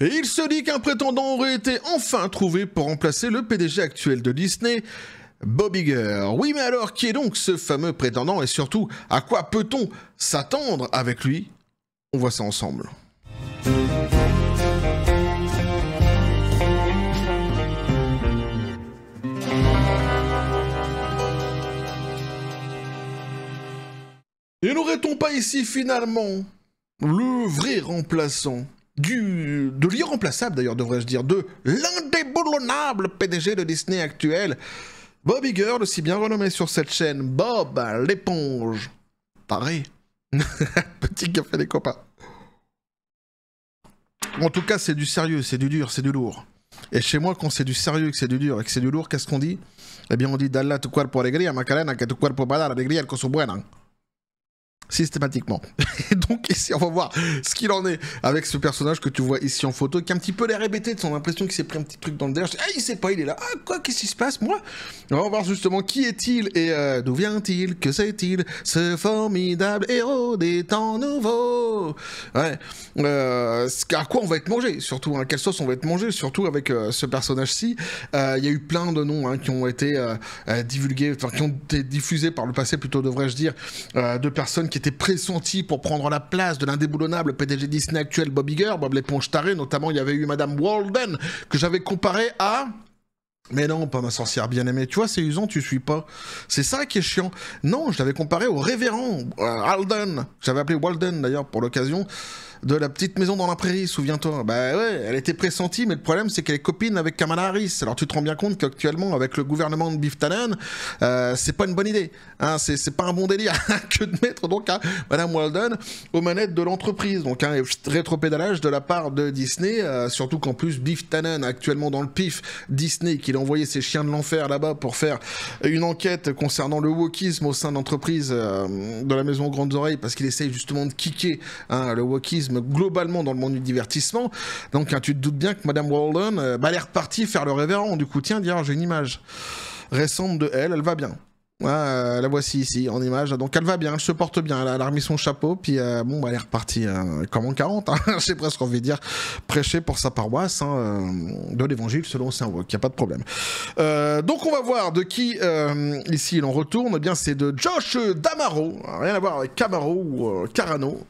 Et il se dit qu'un prétendant aurait été enfin trouvé pour remplacer le PDG actuel de Disney, Bob Iger. Oui, mais alors, qui est donc ce fameux prétendant et surtout, à quoi peut-on s'attendre avec lui? On voit ça ensemble. Et n'aurait-on pas ici finalement le vrai remplaçant de l'irremplaçable d'ailleurs devrais-je dire, de l'indéboulonnable PDG de Disney actuel, Bob Iger, le si bien renommé sur cette chaîne, Bob l'éponge. Pareil. Petit café des copains. En tout cas, c'est du sérieux, c'est du dur, c'est du lourd. Et chez moi, quand c'est du sérieux, que c'est du dur et que c'est du lourd, qu'est-ce qu'on dit? Eh bien, on dit Dalla tu cuerpo alegría, Macarena, que tu cuerpo va dar alegría, el coso buena. Systématiquement. Et donc ici on va voir ce qu'il en est avec ce personnage que tu vois ici en photo qui a un petit peu l'air hébété, de son impression qu'il s'est pris un petit truc dans le derrière. Ah, il sait pas, il est là. Ah quoi, qu'est-ce qui se passe moi? On va voir justement qui est-il et d'où vient-il, que c'est-il, ce formidable héros des temps nouveaux. Ouais. À quoi on va être mangé surtout, hein, quelle sauce on va être mangé surtout avec ce personnage-ci. Il y a eu plein de noms hein, qui ont été divulgués, enfin qui ont été diffusés par le passé plutôt devrais-je dire, de personnes qui était pressenti pour prendre la place de l'indéboulonnable PDG Disney actuel Bob Iger, Bob l'éponge taré, notamment il y avait eu Madame Walden que j'avais comparé à... Mais non, pas ma sorcière bien-aimée, tu vois, c'est usant, tu suis pas. C'est ça qui est chiant. Non, je l'avais comparé au révérend Walden, j'avais appelé Walden d'ailleurs pour l'occasion, de la petite maison dans la prairie, souviens-toi. Bah ouais, elle était pressentie, mais le problème c'est qu'elle est copine avec Kamala Harris. Alors tu te rends bien compte qu'actuellement, avec le gouvernement de Biff Tannen, c'est pas une bonne idée. Hein, c'est pas un bon délire que de mettre donc Madame Walden aux manettes de l'entreprise. Donc un rétropédalage de la part de Disney, surtout qu'en plus Biff Tannen, actuellement dans le pif Disney, qu'il a envoyé ses chiens de l'enfer là-bas pour faire une enquête concernant le wokisme au sein de l'entreprise de la maison aux grandes oreilles, parce qu'il essaye justement de kicker le wokisme globalement dans le monde du divertissement. Donc hein, tu te doutes bien que Madame Walden elle est repartie faire le révérend. Du coup tiens, dire j'ai une image récente de elle va bien. La voici ici en image, donc elle va bien, elle se porte bien, elle a remis son chapeau, puis bon, elle est repartie comme en 40, hein, j'ai presque envie de dire, prêcher pour sa paroisse de l'évangile selon Saint Wok, y a pas de problème. Donc on va voir de qui ici il en retourne, eh bien c'est de Josh D'Amaro, rien à voir avec Camaro ou Carano.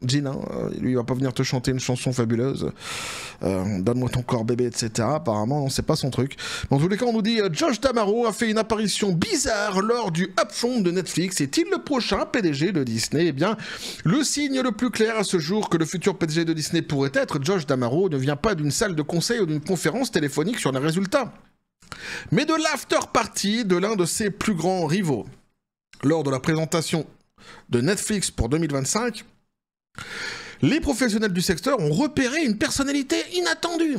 Gina, lui il va pas venir te chanter une chanson fabuleuse, donne-moi ton corps bébé, etc. Apparemment, non, c'est pas son truc. Dans tous les cas, on nous dit Josh D'Amaro a fait une apparition bizarre lors du Upfront de Netflix. Est-il le prochain PDG de Disney? Eh bien, le signe le plus clair à ce jour que le futur PDG de Disney pourrait être Josh D'Amaro ne vient pas d'une salle de conseil ou d'une conférence téléphonique sur les résultats, mais de l'after party de l'un de ses plus grands rivaux. Lors de la présentation de Netflix pour 2025, les professionnels du secteur ont repéré une personnalité inattendue.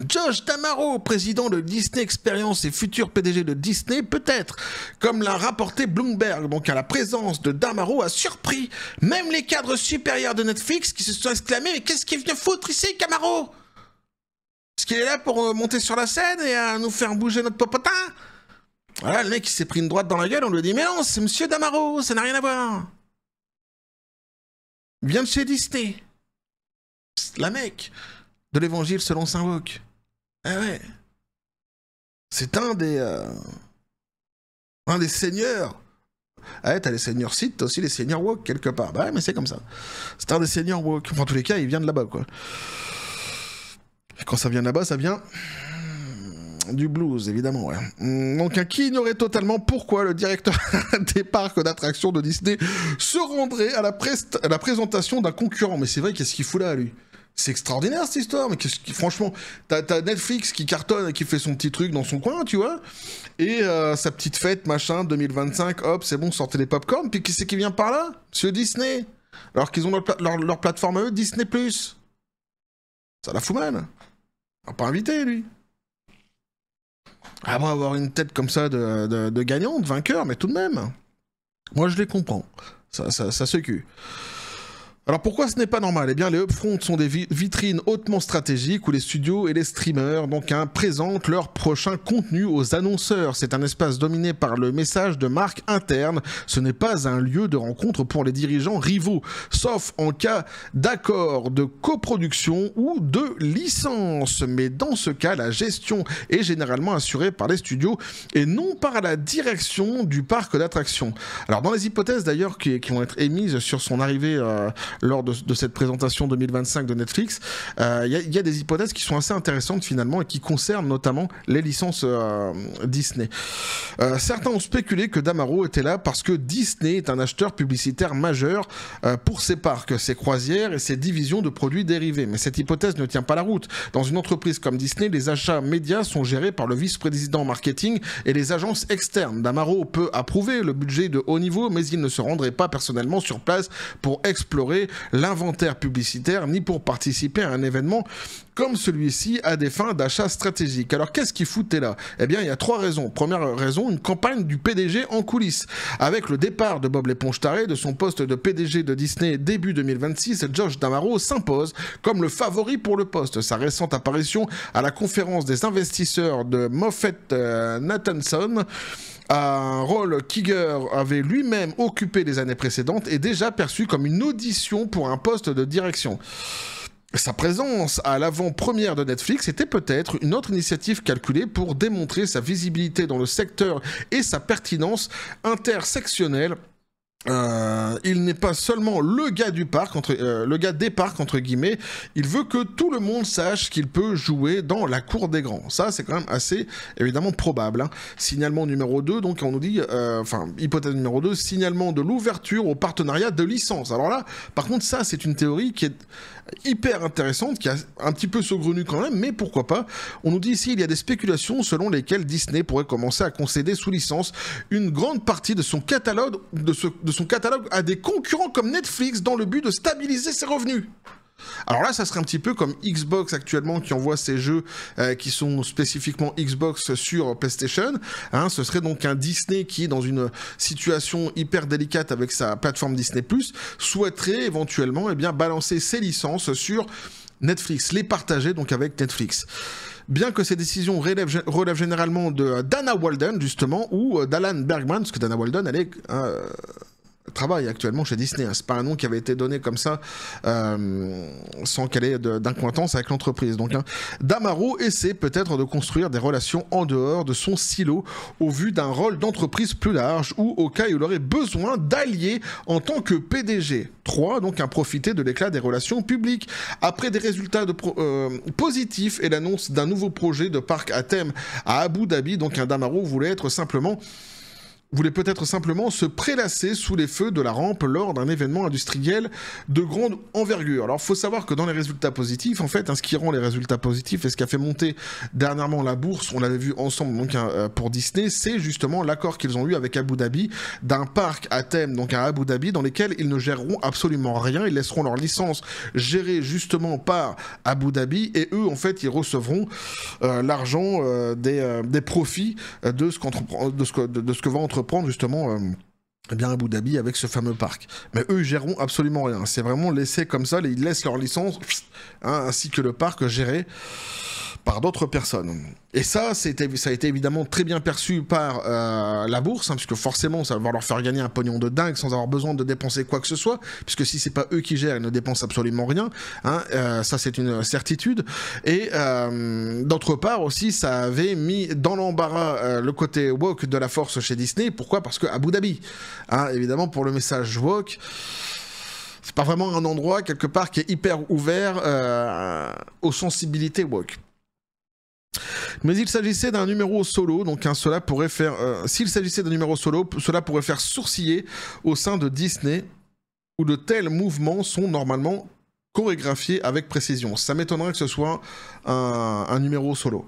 Josh D'Amaro, président de Disney Experience et futur PDG de Disney, peut-être, comme l'a rapporté Bloomberg. Donc à la présence de D'Amaro a surpris même les cadres supérieurs de Netflix qui se sont exclamés « Mais qu'est-ce qu'il vient foutre ici, Camaro? Est-ce qu'il est là pour monter sur la scène et nous faire bouger notre popotin ?» Voilà, le mec il s'est pris une droite dans la gueule, on lui a dit « Mais non, c'est Monsieur D'Amaro, ça n'a rien à voir. Il vient de chez Disney. La mec de l'évangile selon Saint Wok. Ah ouais. C'est un des seigneurs. Ah ouais, t'as les seigneurs Sith, t'as aussi les seigneurs Wok quelque part. Bah ouais, mais c'est comme ça. C'est un des seigneurs Wok. Enfin, en tous les cas, il vient de là-bas, quoi. Et quand ça vient de là-bas, ça vient du blues, évidemment, ouais. Donc, qui ignorait totalement pourquoi le directeur des parcs d'attractions de Disney se rendrait à la présentation d'un concurrent. Mais c'est vrai, qu'est-ce qu'il fout là, lui? C'est extraordinaire, cette histoire, mais franchement, t'as Netflix qui cartonne et qui fait son petit truc dans son coin, tu vois, et sa petite fête, machin, 2025, hop, c'est bon, sortez les popcorn, puis qui c'est qui vient par là? Monsieur Disney. Alors qu'ils ont leur plateforme à eux, Disney+. Ça la fout mal. On va pas inviter, lui. Ah bon, avoir une tête comme ça de gagnant, de vainqueur, mais tout de même. Moi, je les comprends. Ça se cul. Alors pourquoi ce n'est pas normal? Eh bien les upfronts sont des vitrines hautement stratégiques où les studios et les streamers présentent leur prochain contenu aux annonceurs. C'est un espace dominé par le message de marque interne. Ce n'est pas un lieu de rencontre pour les dirigeants rivaux, sauf en cas d'accord de coproduction ou de licence. Mais dans ce cas, la gestion est généralement assurée par les studios et non par la direction du parc d'attractions. Alors dans les hypothèses d'ailleurs qui vont être émises sur son arrivée lors de cette présentation 2025 de Netflix, il y a des hypothèses qui sont assez intéressantes finalement et qui concernent notamment les licences Disney. Certains ont spéculé que Damaro était là parce que Disney est un acheteur publicitaire majeur pour ses parcs, ses croisières et ses divisions de produits dérivés. Mais cette hypothèse ne tient pas la route. Dans une entreprise comme Disney, les achats médias sont gérés par le vice-président marketing et les agences externes. Damaro peut approuver le budget de haut niveau, mais il ne se rendrait pas personnellement sur place pour explorer l'inventaire publicitaire ni pour participer à un événement comme celui-ci à des fins d'achat stratégiques. Alors qu'est-ce qui foutait là? Eh bien il y a 3 raisons. Première raison, une campagne du PDG en coulisses. Avec le départ de Bob l'éponge taré de son poste de PDG de Disney début 2026, Josh D'Amaro s'impose comme le favori pour le poste. Sa récente apparition à la conférence des investisseurs de Moffett-Nathanson, un rôle qu'Iger avait lui-même occupé les années précédentes, est déjà perçu comme une audition pour un poste de direction. Sa présence à l'avant-première de Netflix était peut-être une autre initiative calculée pour démontrer sa visibilité dans le secteur et sa pertinence intersectionnelle. Il n'est pas seulement le gars du parc, le gars des parcs entre guillemets, il veut que tout le monde sache qu'il peut jouer dans la cour des grands. Ça c'est quand même assez évidemment probable. Hein. Signalement numéro 2, donc on nous dit, hypothèse numéro 2, signalement de l'ouverture au partenariat de licence. Alors là, par contre ça c'est une théorie qui est hyper intéressante, qui est un petit peu saugrenue quand même, mais pourquoi pas. On nous dit ici, il y a des spéculations selon lesquelles Disney pourrait commencer à concéder sous licence une grande partie de son catalogue, à des concurrents comme Netflix dans le but de stabiliser ses revenus. Alors là, ça serait un petit peu comme Xbox actuellement qui envoie ses jeux qui sont spécifiquement Xbox sur PlayStation. Hein, ce serait donc un Disney qui, dans une situation hyper délicate avec sa plateforme Disney+, souhaiterait éventuellement balancer ses licences sur Netflix, les partager donc avec Netflix. Bien que ces décisions relèvent généralement de Dana Walden, justement, ou d'Alan Bergman, parce que Dana Walden, elle est... travaille actuellement chez Disney, hein. C'est pas un nom qui avait été donné comme ça sans qu'elle ait d'incointance avec l'entreprise. Donc Damaro essaie peut-être de construire des relations en dehors de son silo au vu d'un rôle d'entreprise plus large ou au cas où il aurait besoin d'alliés en tant que PDG. 3, donc profiter de l'éclat des relations publiques. Après des résultats positifs et l'annonce d'un nouveau projet de parc à thème à Abu Dhabi, donc Damaro voulait peut-être simplement se prélasser sous les feux de la rampe lors d'un événement industriel de grande envergure. Alors, il faut savoir que dans les résultats positifs, en fait, ce qui rend les résultats positifs et ce qui a fait monter dernièrement la bourse, on l'avait vu ensemble donc, pour Disney, c'est justement l'accord qu'ils ont eu avec Abu Dhabi d'un parc à thème donc à Abu Dhabi dans lesquels ils ne géreront absolument rien. Ils laisseront leur licence gérée justement par Abu Dhabi et eux, en fait, ils recevront l'argent des profits de ce que va entreprendre justement Abu Dhabi avec ce fameux parc. Mais eux, ils géreront absolument rien. C'est vraiment laissé comme ça, ils laissent leur licence, ainsi que le parc géré par d'autres personnes. Et ça a été évidemment très bien perçu par la bourse, puisque forcément, ça va leur faire gagner un pognon de dingue sans avoir besoin de dépenser quoi que ce soit, puisque si c'est pas eux qui gèrent, ils ne dépensent absolument rien. Ça, c'est une certitude. Et d'autre part aussi, ça avait mis dans l'embarras le côté woke de la force chez Disney. Pourquoi? Parce que Abu Dhabi, évidemment, pour le message woke, c'est pas vraiment un endroit, quelque part, qui est hyper ouvert aux sensibilités woke. Mais il s'agissait d'un numéro solo, donc cela pourrait faire... s'il s'agissait d'un numéro solo, cela pourrait faire sourciller au sein de Disney, où de tels mouvements sont normalement chorégraphiés avec précision. Ça m'étonnerait que ce soit un numéro solo.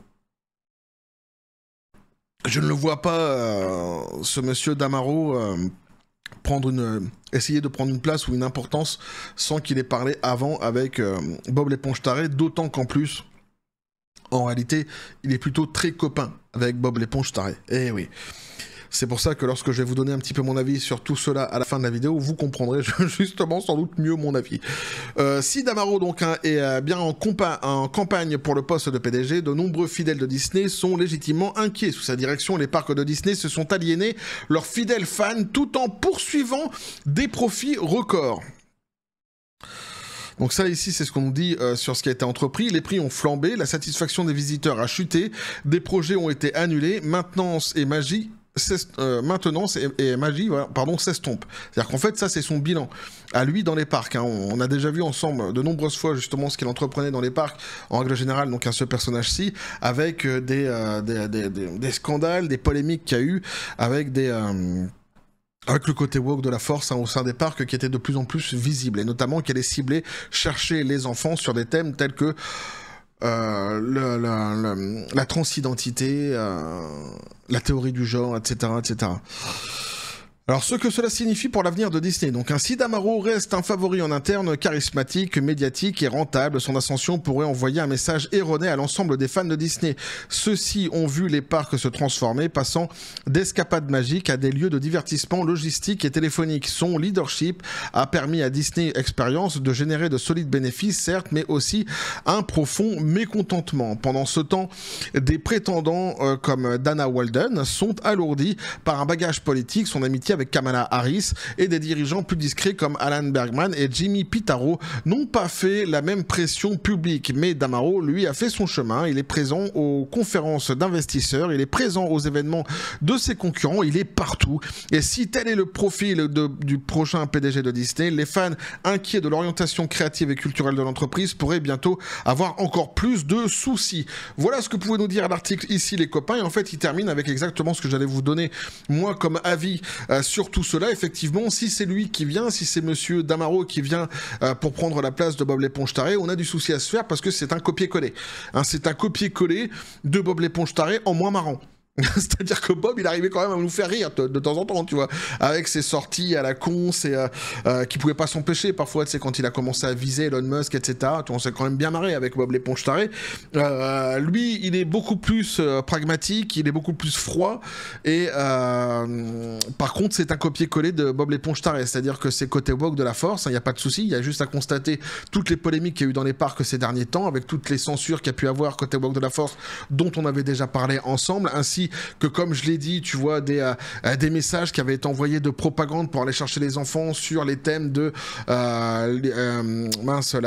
Je ne le vois pas, ce monsieur Damaro, essayer de prendre une place ou une importance sans qu'il ait parlé avant avec Bob l'éponge taré, d'autant qu'en plus... En réalité, il est plutôt très copain avec Bob l'éponge taré. Eh oui. C'est pour ça que lorsque je vais vous donner un petit peu mon avis sur tout cela à la fin de la vidéo, vous comprendrez justement sans doute mieux mon avis. Si Damaro donc est bien en campagne pour le poste de PDG, de nombreux fidèles de Disney sont légitimement inquiets. Sous sa direction, les parcs de Disney se sont aliénés leurs fidèles fans tout en poursuivant des profits records. Donc ça ici c'est ce qu'on nous dit sur ce qui a été entrepris. Les prix ont flambé, la satisfaction des visiteurs a chuté, des projets ont été annulés, maintenance et magie s'estompent. C'est-à-dire qu'en fait ça c'est son bilan à lui dans les parcs. Hein. On a déjà vu ensemble de nombreuses fois justement ce qu'il entreprenait dans les parcs en règle générale, donc à ce personnage-ci, avec des scandales, des polémiques qu'il y a eu, avec le côté woke de la force au sein des parcs qui était de plus en plus visible, et notamment qu'elle est ciblée chercher les enfants sur des thèmes tels que la transidentité, la théorie du genre, etc., etc. Alors, ce que cela signifie pour l'avenir de Disney. Donc, si Damaro reste un favori en interne, charismatique, médiatique et rentable, son ascension pourrait envoyer un message erroné à l'ensemble des fans de Disney. Ceux-ci ont vu les parcs se transformer, passant d'escapades magiques à des lieux de divertissement logistiques et téléphoniques. Son leadership a permis à Disney Experience de générer de solides bénéfices, certes, mais aussi un profond mécontentement. Pendant ce temps, des prétendants comme Dana Walden sont alourdis par un bagage politique, son amitié avec Kamala Harris, et des dirigeants plus discrets comme Alan Bergman et Jimmy Pitaro n'ont pas fait la même pression publique. Mais Damaro, lui, a fait son chemin. Il est présent aux conférences d'investisseurs, il est présent aux événements de ses concurrents, il est partout. Et si tel est le profil du prochain PDG de Disney, les fans inquiets de l'orientation créative et culturelle de l'entreprise pourraient bientôt avoir encore plus de soucis. Voilà ce que pouvait nous dire l'article ici, les copains. Et en fait, il termine avec exactement ce que j'allais vous donner, moi, comme avis sur tout cela. Effectivement, si c'est lui qui vient, si c'est monsieur Damaro qui vient pour prendre la place de Bob l'éponge taré, on a du souci à se faire parce que c'est un copier-coller. Hein, c'est un copier-coller de Bob l'éponge taré en moins marrant. C'est-à-dire que Bob, il arrivait quand même à nous faire rire de temps en temps, tu vois, avec ses sorties à la con, qui pouvaient pas s'empêcher parfois, tu sais, quand il a commencé à viser Elon Musk, etc. On s'est quand même bien marré avec Bob l'éponge taré. Lui, il est beaucoup plus pragmatique, il est beaucoup plus froid, et par contre, c'est un copier-coller de Bob l'éponge taré, c'est-à-dire que c'est côté woke de la force, il n'y a pas de souci, il y a juste à constater toutes les polémiques qu'il y a eu dans les parcs ces derniers temps, avec toutes les censures qu'il y a pu avoir côté woke de la force, dont on avait déjà parlé ensemble, ainsi que, comme je l'ai dit, tu vois, des messages qui avaient été envoyés de propagande pour aller chercher les enfants sur les thèmes de la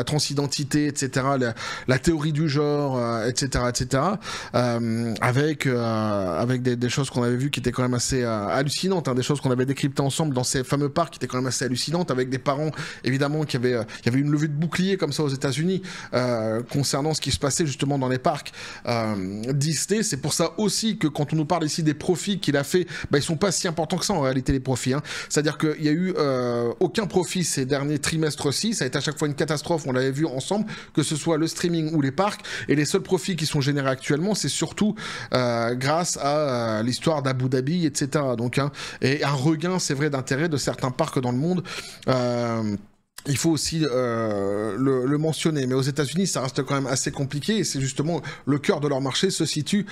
transidentité, etc., la théorie du genre, etc., etc., avec des choses qu'on avait vues qui étaient quand même assez hallucinantes, hein, des choses qu'on avait décryptées ensemble dans ces fameux parcs qui étaient quand même assez hallucinantes, avec des parents, évidemment, il y avait une levée de bouclier comme ça aux États-Unis concernant ce qui se passait justement dans les parcs Disney. C'est pour ça aussi que quand on nous parle ici des profits qu'il a fait, ils sont pas si importants que ça en réalité, les profits. Hein. C'est-à-dire qu'il y a eu aucun profit ces derniers trimestres-ci, ça a été à chaque fois une catastrophe, on l'avait vu ensemble, que ce soit le streaming ou les parcs, et les seuls profits qui sont générés actuellement, c'est surtout grâce à l'histoire d'Abu Dhabi, etc. Donc, hein, et un regain, c'est vrai, d'intérêt de certains parcs dans le monde. Il faut aussi le mentionner, mais aux États-Unis ça reste quand même assez compliqué, et c'est justement le cœur de leur marché se situe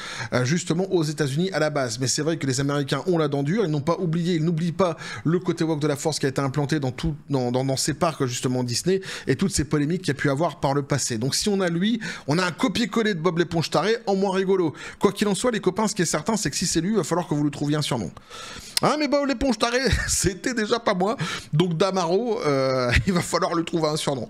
justement aux États-Unis à la base. Mais c'est vrai que les Américains ont la dent dure, ils n'ont pas oublié, ils n'oublient pas le côté woke de la force qui a été implanté dans ces parcs justement Disney, et toutes ces polémiques qu'il y a pu avoir par le passé. Donc si on a lui, on a un copier-coller de Bob l'éponge taré en moins rigolo. Quoi qu'il en soit, les copains, ce qui est certain, c'est que si c'est lui, il va falloir que vous lui trouviez un surnom. Ah, mais Bob l'éponge taré, c'était déjà pas moi. Donc Damaro, il va falloir lui trouver un surnom.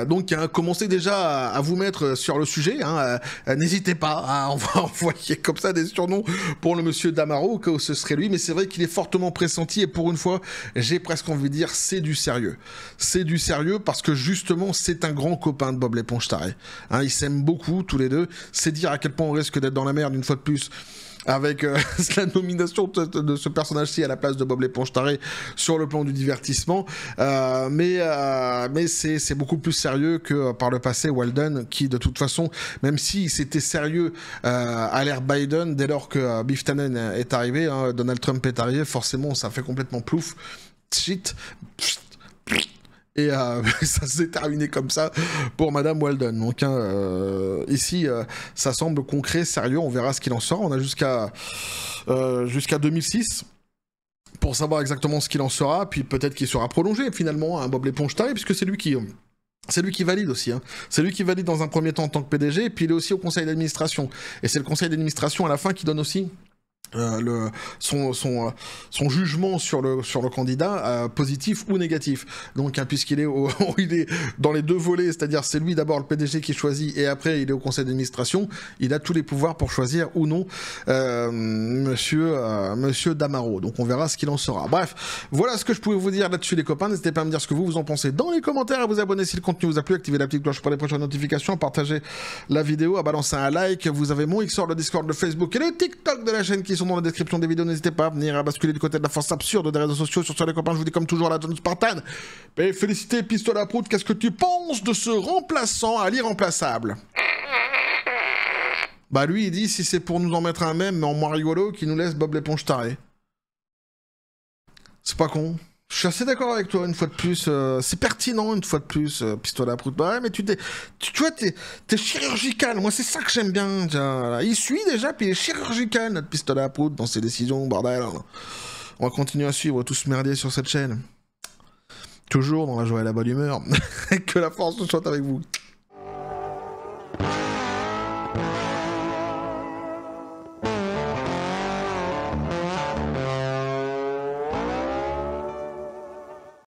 Donc commencez déjà à vous mettre sur le sujet. Hein, n'hésitez pas à envoyer comme ça des surnoms pour le monsieur Damaro, que ce serait lui. Mais c'est vrai qu'il est fortement pressenti, et pour une fois, j'ai presque envie de dire, c'est du sérieux. C'est du sérieux parce que justement, c'est un grand copain de Bob l'éponge taré. Hein, ils s'aiment beaucoup tous les deux. C'est dire à quel point on risque d'être dans la merde une fois de plus avec la nomination de ce personnage-ci à la place de Bob l'éponge taré sur le plan du divertissement, mais c'est beaucoup plus sérieux que par le passé Walden, qui de toute façon, même si c'était sérieux à l'ère Biden, dès lors que Biff Tannen est arrivé, hein, Donald Trump est arrivé, forcément ça fait complètement plouf, shit, Et ça s'est terminé comme ça pour Madame Walden. Donc ici, ça semble concret, sérieux, on verra ce qu'il en sort. On a jusqu'à 2006 pour savoir exactement ce qu'il en sera, puis peut-être qu'il sera prolongé finalement, Bob l'éponge taré, puisque c'est lui qui valide aussi. Hein. C'est lui qui valide dans un premier temps en tant que PDG, et puis il est aussi au conseil d'administration. Et c'est le conseil d'administration à la fin qui donne aussi son jugement sur le candidat, positif ou négatif. Donc puisqu'il est il est dans les deux volets, c'est-à-dire c'est lui d'abord le PDG qui choisit et après il est au conseil d'administration, il a tous les pouvoirs pour choisir ou non monsieur Damaro. Donc on verra ce qu'il en sera. Bref, voilà ce que je pouvais vous dire là-dessus les copains. N'hésitez pas à me dire ce que vous en pensez dans les commentaires, à vous abonner si le contenu vous a plu, activez la petite cloche pour les prochaines notifications, partagez la vidéo, à balancer un like. Vous avez mon Xor, le Discord, le Facebook et le TikTok de la chaîne qui sont dans la description des vidéos. N'hésitez pas à venir à basculer du côté de la force absurde des réseaux sociaux. Sur les copains, je vous dis comme toujours la John Spartan. Et félicité Pistolet à Prout, qu'est-ce que tu penses de ce remplaçant à l'irremplaçable? Bah lui il dit si c'est pour nous en mettre un même mais en moins rigolo qui nous laisse Bob l'éponge taré. C'est pas con. Je suis assez d'accord avec toi une fois de plus. C'est pertinent une fois de plus, Pistolet à Prout. Bah ouais, mais tu vois, t'es chirurgical. Moi, c'est ça que j'aime bien. Il suit déjà, puis il est chirurgical, notre Pistolet à Prout, dans ses décisions, bordel. On va continuer à suivre tout ce merdier sur cette chaîne. Toujours dans la joie et la bonne humeur. Que la force soit avec vous.